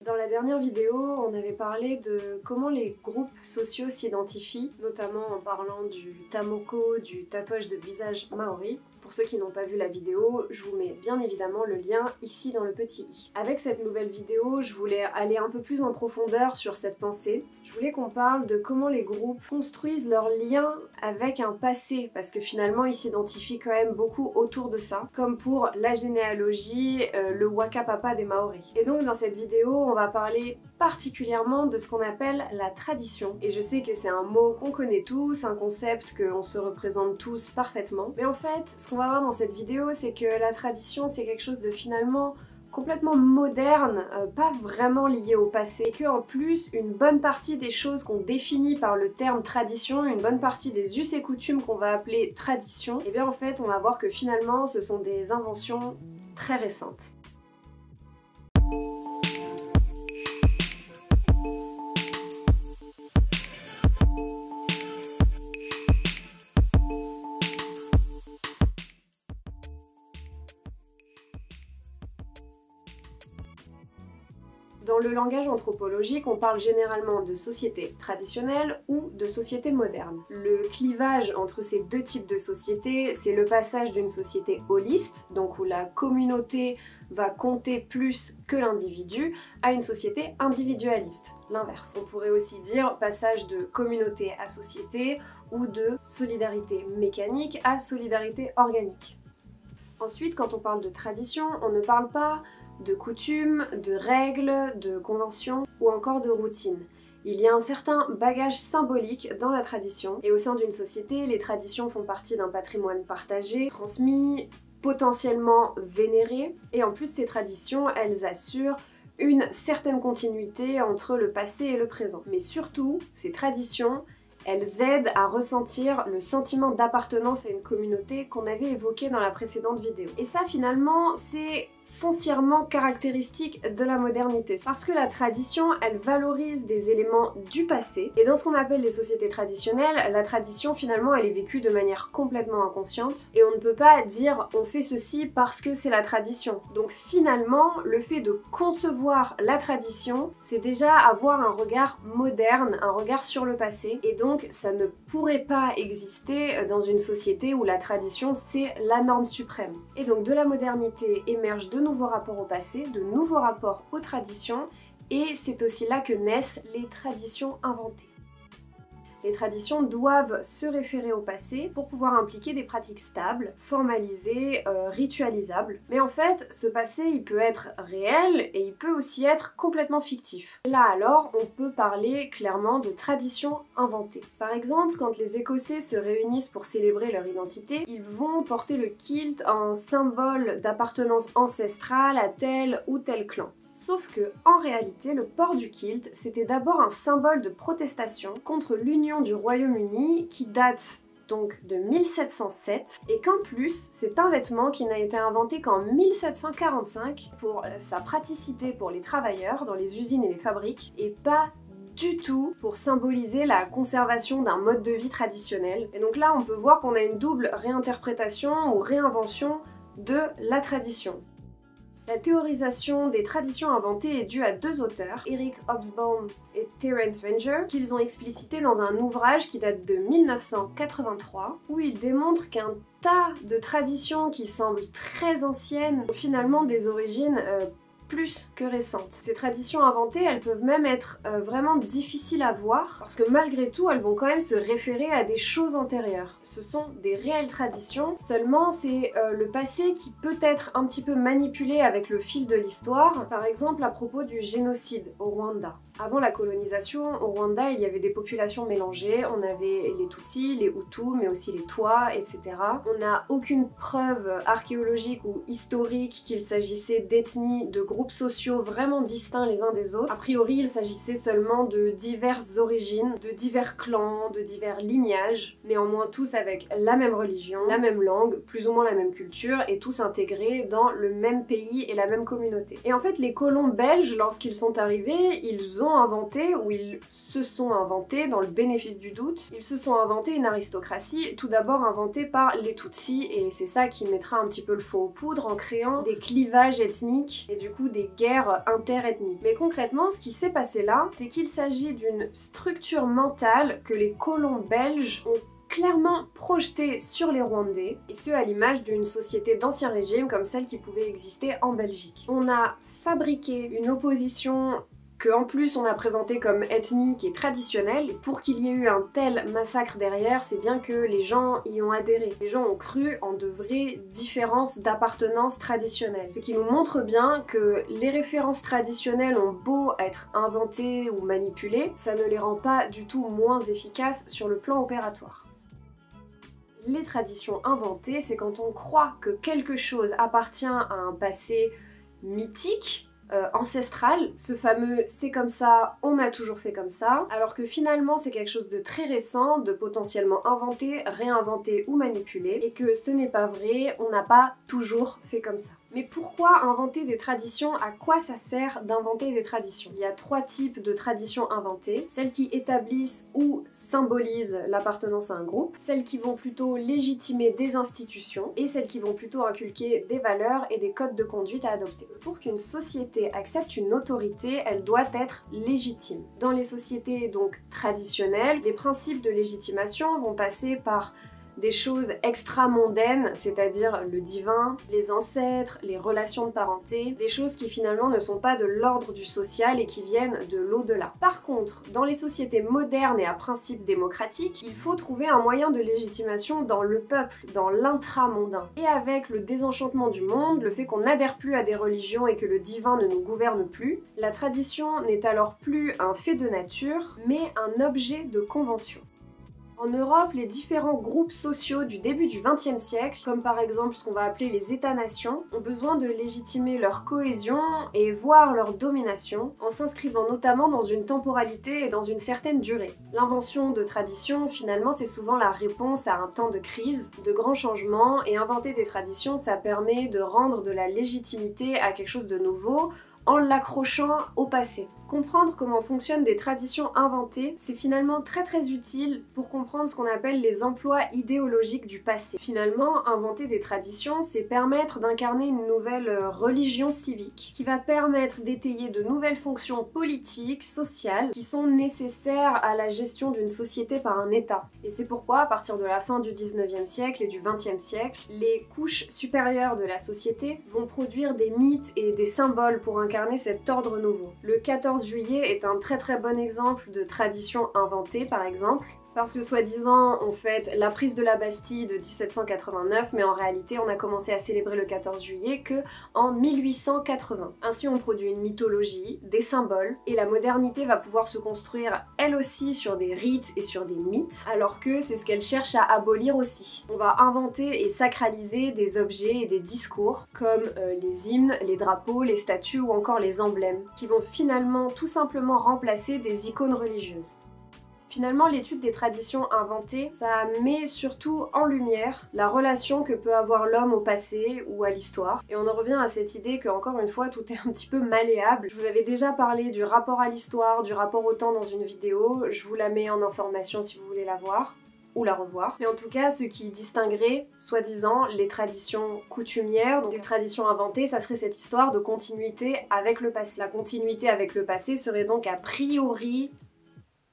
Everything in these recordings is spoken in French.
Dans la dernière vidéo, on avait parlé de comment les groupes sociaux s'identifient, notamment en parlant du tamoko, du tatouage de visage maori. Pour ceux qui n'ont pas vu la vidéo, je vous mets bien évidemment le lien ici dans le petit i. Avec cette nouvelle vidéo, je voulais aller un peu plus en profondeur sur cette pensée. Je voulais qu'on parle de comment les groupes construisent leur lien avec un passé, parce que finalement ils s'identifient quand même beaucoup autour de ça, comme pour la généalogie, le waka papa des Maoris. Et donc dans cette vidéo, on va parler particulièrement de ce qu'on appelle la tradition. Et je sais que c'est un mot qu'on connaît tous, un concept qu'on se représente tous parfaitement. Mais en fait, ce qu'on va voir dans cette vidéo, c'est que la tradition, c'est quelque chose de finalement complètement moderne, pas vraiment lié au passé, et que en plus, une bonne partie des choses qu'on définit par le terme tradition, une bonne partie des us et coutumes qu'on va appeler tradition, et bien en fait, on va voir que finalement, ce sont des inventions très récentes. Dans le langage anthropologique, on parle généralement de société traditionnelle ou de société moderne. Le clivage entre ces deux types de sociétés, c'est le passage d'une société holiste, donc où la communauté va compter plus que l'individu, à une société individualiste, l'inverse. On pourrait aussi dire passage de communauté à société ou de solidarité mécanique à solidarité organique. Ensuite, quand on parle de tradition, on ne parle pas de coutumes, de règles, de conventions ou encore de routines. Il y a un certain bagage symbolique dans la tradition, et au sein d'une société, les traditions font partie d'un patrimoine partagé, transmis, potentiellement vénéré, et en plus ces traditions, elles assurent une certaine continuité entre le passé et le présent. Mais surtout, ces traditions, elles aident à ressentir le sentiment d'appartenance à une communauté qu'on avait évoqué dans la précédente vidéo. Et ça, finalement, c'est foncièrement caractéristique de la modernité. Parce que la tradition, elle valorise des éléments du passé, et dans ce qu'on appelle les sociétés traditionnelles, la tradition finalement elle est vécue de manière complètement inconsciente, et on ne peut pas dire on fait ceci parce que c'est la tradition. Donc finalement, le fait de concevoir la tradition, c'est déjà avoir un regard moderne, un regard sur le passé, et donc ça ne pourrait pas exister dans une société où la tradition c'est la norme suprême. Et donc de la modernité émergent de nouveaux rapports au passé, de nouveaux rapports aux traditions, et c'est aussi là que naissent les traditions inventées. Les traditions doivent se référer au passé pour pouvoir impliquer des pratiques stables, formalisées, ritualisables. Mais en fait, ce passé, il peut être réel et il peut aussi être complètement fictif. Là alors, on peut parler clairement de traditions inventées. Par exemple, quand les Écossais se réunissent pour célébrer leur identité, ils vont porter le kilt en symbole d'appartenance ancestrale à tel ou tel clan. Sauf que, en réalité, le port du kilt, c'était d'abord un symbole de protestation contre l'union du Royaume-Uni qui date donc de 1707, et qu'en plus, c'est un vêtement qui n'a été inventé qu'en 1745 pour sa praticité pour les travailleurs dans les usines et les fabriques, et pas du tout pour symboliser la conservation d'un mode de vie traditionnel. Et donc là, on peut voir qu'on a une double réinterprétation ou réinvention de la tradition. La théorisation des traditions inventées est due à deux auteurs, Eric Hobsbawm et Terence Ranger, qu'ils ont explicité dans un ouvrage qui date de 1983, où ils démontrent qu'un tas de traditions qui semblent très anciennes ont finalement des origines plus que récentes. Ces traditions inventées, elles peuvent même être vraiment difficiles à voir, parce que malgré tout, elles vont quand même se référer à des choses antérieures. Ce sont des réelles traditions, seulement c'est le passé qui peut être un petit peu manipulé avec le fil de l'histoire, par exemple à propos du génocide au Rwanda. Avant la colonisation, au Rwanda, il y avait des populations mélangées, on avait les Tutsis, les Hutus, mais aussi les Twa, etc. On n'a aucune preuve archéologique ou historique qu'il s'agissait d'ethnies, de groupes sociaux vraiment distincts les uns des autres. A priori, il s'agissait seulement de diverses origines, de divers clans, de divers lignages, néanmoins tous avec la même religion, la même langue, plus ou moins la même culture, et tous intégrés dans le même pays et la même communauté. Et en fait, les colons belges, lorsqu'ils sont arrivés, ils ont inventé, ou ils se sont inventés, dans le bénéfice du doute, ils se sont inventés une aristocratie, tout d'abord inventée par les Tutsis, et c'est ça qui mettra un petit peu le feu aux poudres en créant des clivages ethniques, et du coup coup des guerres interethniques. Mais concrètement, ce qui s'est passé là, c'est qu'il s'agit d'une structure mentale que les colons belges ont clairement projetée sur les Rwandais, et ce à l'image d'une société d'ancien régime comme celle qui pouvait exister en Belgique. On a fabriqué une opposition que en plus on a présenté comme ethnique et traditionnelle, et pour qu'il y ait eu un tel massacre derrière, c'est bien que les gens y ont adhéré. Les gens ont cru en de vraies différences d'appartenance traditionnelle. Ce qui nous montre bien que les références traditionnelles ont beau être inventées ou manipulées, ça ne les rend pas du tout moins efficaces sur le plan opératoire. Les traditions inventées, c'est quand on croit que quelque chose appartient à un passé mythique, ancestral, ce fameux c'est comme ça, on a toujours fait comme ça, alors que finalement c'est quelque chose de très récent, de potentiellement inventé, réinventé ou manipulé, et que ce n'est pas vrai, on n'a pas toujours fait comme ça. Mais pourquoi inventer des traditions? À quoi ça sert d'inventer des traditions? Il y a 3 types de traditions inventées. Celles qui établissent ou symbolisent l'appartenance à un groupe, celles qui vont plutôt légitimer des institutions, et celles qui vont plutôt inculquer des valeurs et des codes de conduite à adopter. Pour qu'une société accepte une autorité, elle doit être légitime. Dans les sociétés donc traditionnelles, les principes de légitimation vont passer par des choses extra-mondaines, c'est-à-dire le divin, les ancêtres, les relations de parenté, des choses qui finalement ne sont pas de l'ordre du social et qui viennent de l'au-delà. Par contre, dans les sociétés modernes et à principe démocratique, il faut trouver un moyen de légitimation dans le peuple, dans l'intramondain. Et avec le désenchantement du monde, le fait qu'on n'adhère plus à des religions et que le divin ne nous gouverne plus, la tradition n'est alors plus un fait de nature, mais un objet de convention. En Europe, les différents groupes sociaux du début du XXe siècle, comme par exemple ce qu'on va appeler les États-nations, ont besoin de légitimer leur cohésion et voire leur domination, en s'inscrivant notamment dans une temporalité et dans une certaine durée. L'invention de traditions, finalement, c'est souvent la réponse à un temps de crise, de grands changements, et inventer des traditions, ça permet de rendre de la légitimité à quelque chose de nouveau, en l'accrochant au passé. Comprendre comment fonctionnent des traditions inventées, c'est finalement très utile pour comprendre ce qu'on appelle les emplois idéologiques du passé. Finalement, inventer des traditions, c'est permettre d'incarner une nouvelle religion civique qui va permettre d'étayer de nouvelles fonctions politiques, sociales, qui sont nécessaires à la gestion d'une société par un État. Et c'est pourquoi, à partir de la fin du 19e siècle et du 20e siècle, les couches supérieures de la société vont produire des mythes et des symboles pour incarner cet ordre nouveau. Le 14 juillet est un très bon exemple de tradition inventée, par exemple, parce que soi-disant on fête la prise de la Bastille de 1789, mais en réalité on a commencé à célébrer le 14 juillet que en 1880. Ainsi on produit une mythologie, des symboles, et la modernité va pouvoir se construire elle aussi sur des rites et sur des mythes, alors que c'est ce qu'elle cherche à abolir aussi. On va inventer et sacraliser des objets et des discours, comme les hymnes, les drapeaux, les statues ou encore les emblèmes, qui vont finalement tout simplement remplacer des icônes religieuses. Finalement, l'étude des traditions inventées, ça met surtout en lumière la relation que peut avoir l'homme au passé ou à l'histoire. Et on en revient à cette idée que, encore une fois, tout est un petit peu malléable. Je vous avais déjà parlé du rapport à l'histoire, du rapport au temps dans une vidéo, je vous la mets en information si vous voulez la voir ou la revoir. Mais en tout cas, ce qui distinguerait, soi-disant, les traditions coutumières, donc les traditions inventées, ça serait cette histoire de continuité avec le passé. La continuité avec le passé serait donc a priori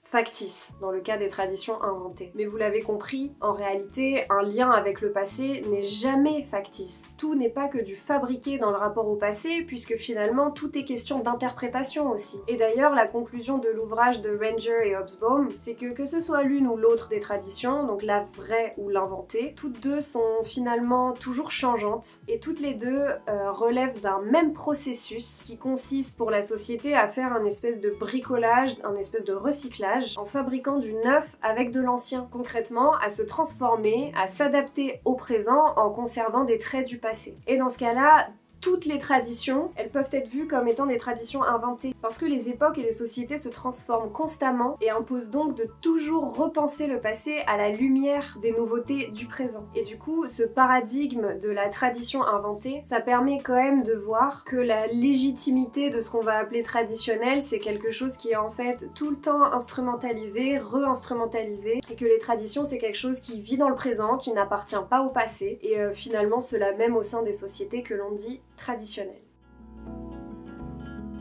factice dans le cas des traditions inventées. Mais vous l'avez compris, en réalité, un lien avec le passé n'est jamais factice. Tout n'est pas que du fabriqué dans le rapport au passé, puisque finalement tout est question d'interprétation aussi. Et d'ailleurs, la conclusion de l'ouvrage de Ranger et Hobsbawm, c'est que ce soit l'une ou l'autre des traditions, donc la vraie ou l'inventée, toutes deux sont finalement toujours changeantes, et toutes les deux relèvent d'un même processus qui consiste pour la société à faire un espèce de bricolage, un espèce de recyclage, en fabriquant du neuf avec de l'ancien. Concrètement, à se transformer, à s'adapter au présent en conservant des traits du passé. Et dans ce cas-là, toutes les traditions, elles peuvent être vues comme étant des traditions inventées, parce que les époques et les sociétés se transforment constamment et imposent donc de toujours repenser le passé à la lumière des nouveautés du présent. Et du coup, ce paradigme de la tradition inventée, ça permet quand même de voir que la légitimité de ce qu'on va appeler traditionnel, c'est quelque chose qui est en fait tout le temps instrumentalisé, re-instrumentalisé, et que les traditions, c'est quelque chose qui vit dans le présent, qui n'appartient pas au passé, et finalement cela même au sein des sociétés que l'on dit traditionnelles.